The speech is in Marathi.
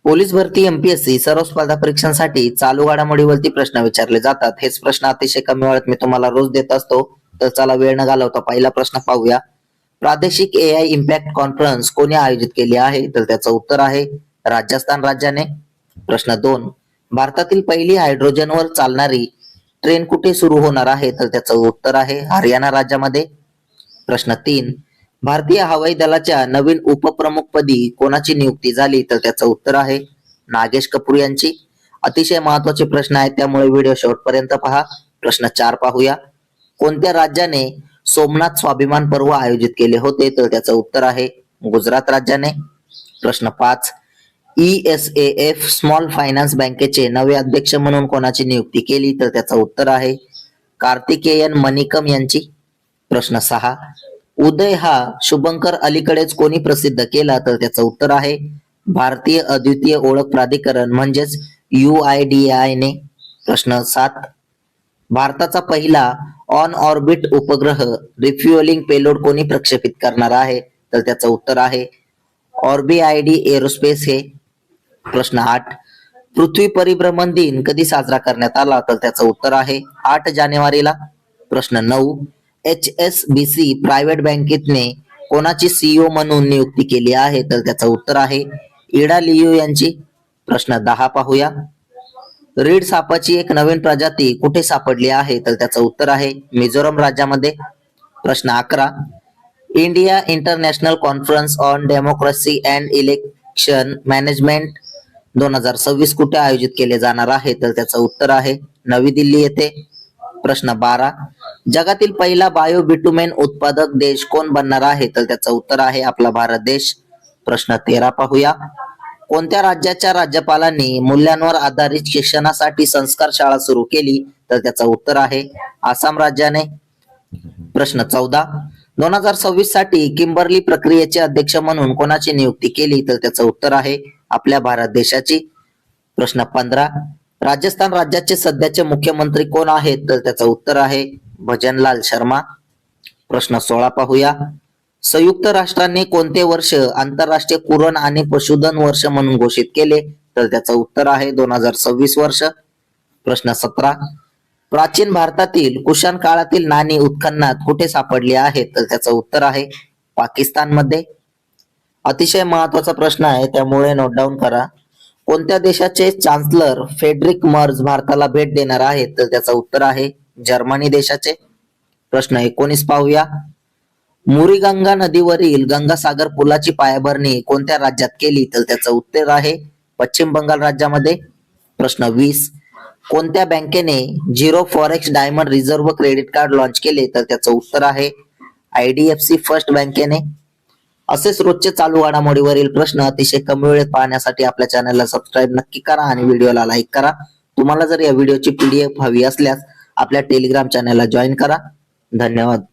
पोलीस भरती एमपीएससी सर्व स्पर्धा परीक्षांसाठी चालू घडामोडीवरती प्रश्न विचारले जातात. हेच प्रश्न अतिशय कमी वेळात मी तुम्हाला रोज देत असतो. तर चला वेळ न घालवता पहिला प्रश्न पाहूया. प्रादेशिक एआय इम्पॅक्ट कॉन्फरन्स कोणी आयोजित केली आहे? तर त्याचं उत्तर आहे राजस्थान राज्याने. प्रश्न 2, भारतातील पहिली हायड्रोजनवर चालणारी ट्रेन कुठे सुरू होणार आहे? तर त्याचं उत्तर आहे हरियाणा राज्यामध्ये. प्रश्न 3, भारतीय हवाई दलाच्या नवीन उपप्रमुखपदी कोणाची नियुक्ती झाली? तर त्याचं उत्तर आहे नागेश कपूर यांची. अतिशय महत्वाचे प्रश्न आहेत, त्यामुळे व्हिडिओ शेवटपर्यंत पहा. प्रश्न 4 पाहूया. कोणत्या राज्याने सोमनाथ स्वाभिमान पर्व आयोजित केले होते? तर त्याचं उत्तर आहे गुजरात राज्याने. प्रश्न 5, ESAF स्मॉल फायनान्स बँकेचे नवे अध्यक्ष म्हणून कोणाची नियुक्ती केली? तर त्याचं उत्तर आहे कार्तिकेयन मणिकम यांची. प्रश्न 6, उदय हा शुभंकर अलीकडेच कोणी प्रसिद्ध केला? तर त्याचं उत्तर आहे भारतीय अद्वितीय ओळख प्राधिकरण म्हणजेच UIDAI ने. प्रश्न 7, भारताचा पहिला ऑन ऑर्बिट उपग्रह रिफ्युएलिंग पेलोड कोणी प्रक्षेपित करणार आहे? तर त्याचं उत्तर आहे ऑर्बिआयडी एरोस्पेस हे. प्रश्न 8, पृथ्वी परिभ्रमण दिन कधी साजरा करण्यात आला? तर त्याचं उत्तर आहे 8 जानेवारीला. प्रश्न 9, HSBC प्रायव्हेट बँकेतने कोणाची CEO म्हणून नियुक्ती केली आहे? तर त्याचं उत्तर आहे इडा लियू यांची. प्रश्न 10 पाहूया. रीड सापाची एक नवीन प्रजाती कुठे सापडली आहे? तर त्याचं उत्तर आहे मिझोरम राज्यामध्ये. प्रश्न 11, India international conference on democracy and election management 2026 कुठे आयोजित केले जाणार आहे? तर त्याचं उत्तर आहे नवी दिल्ली येथे. प्रश्न 12, जगातील पहिला बायो बिटुमेन उत्पादक देश कोण बनणार आहे? तर त्याचं उत्तर आहे आपला भारत देश. प्रश्न 13 पाहूया. कोणत्या राज्याच्या राज्यपालांनी मूल्यांवर आधारित शिक्षणासाठी संस्कार शाळा सुरू केली? तर त्याचं उत्तर आहे आसाम राज्याने. प्रश्न 14, 2026 साठी किंबर्ली प्रक्रियेचे अध्यक्ष म्हणून कोणाची नियुक्ती केली? तर त्याचं उत्तर आहे आपल्या भारत देशाची. प्रश्न 15, राजस्थान राज्याचे सध्याचे मुख्यमंत्री कोण आहेत? तर त्याचं उत्तर आहे भजनलाल शर्मा. प्रश्न 16 पाहूया. संयुक्त राष्ट्रांनी कोणते वर्ष आंतरराष्ट्रीय कुरण आणि पशुधन वर्ष म्हणून घोषित केले? तर त्याचं उत्तर आहे 2026 वर्ष. प्रश्न 17, प्राचीन भारतातील कुशाण काळातील नाणी उत्खननात कुठे सापडली आहेत? तर त्याचं उत्तर आहे पाकिस्तानमध्ये. अतिशय महत्वाचा प्रश्न आहे, त्यामुळे नोट डाऊन करा. कोणत्या देशाचे चान्सलर फेडरिक मर्ज भारताला भेट देणार आहेत? तर त्याचं उत्तर आहे जर्मनी देशाचे. प्रश्न 19 पाहूया. मुरीगंगा नदीवरील गंगासागर पुलाची पायाभरणी कोणत्या राज्यात केली? तर त्याचं उत्तर आहे पश्चिम बंगाल राज्यामध्ये. प्रश्न 20, कोणत्या बँकेने zero forex diamond reserve credit card launch केले? तर त्याचं उत्तर आहे IDFC फर्स्ट बँकेने. असेच रोजचे चालू घडामोडीवरील प्रश्न अतिशय कमी वेळेत पाहण्यासाठी आपल्या चॅनलला सबस्क्राईब नक्की करा आणि व्हिडिओला लाईक करा. तुम्हाला जर या व्हिडिओची PDF हवी असल्यास आपल्या टेलिग्राम चॅनलला जॉईन करा. धन्यवाद.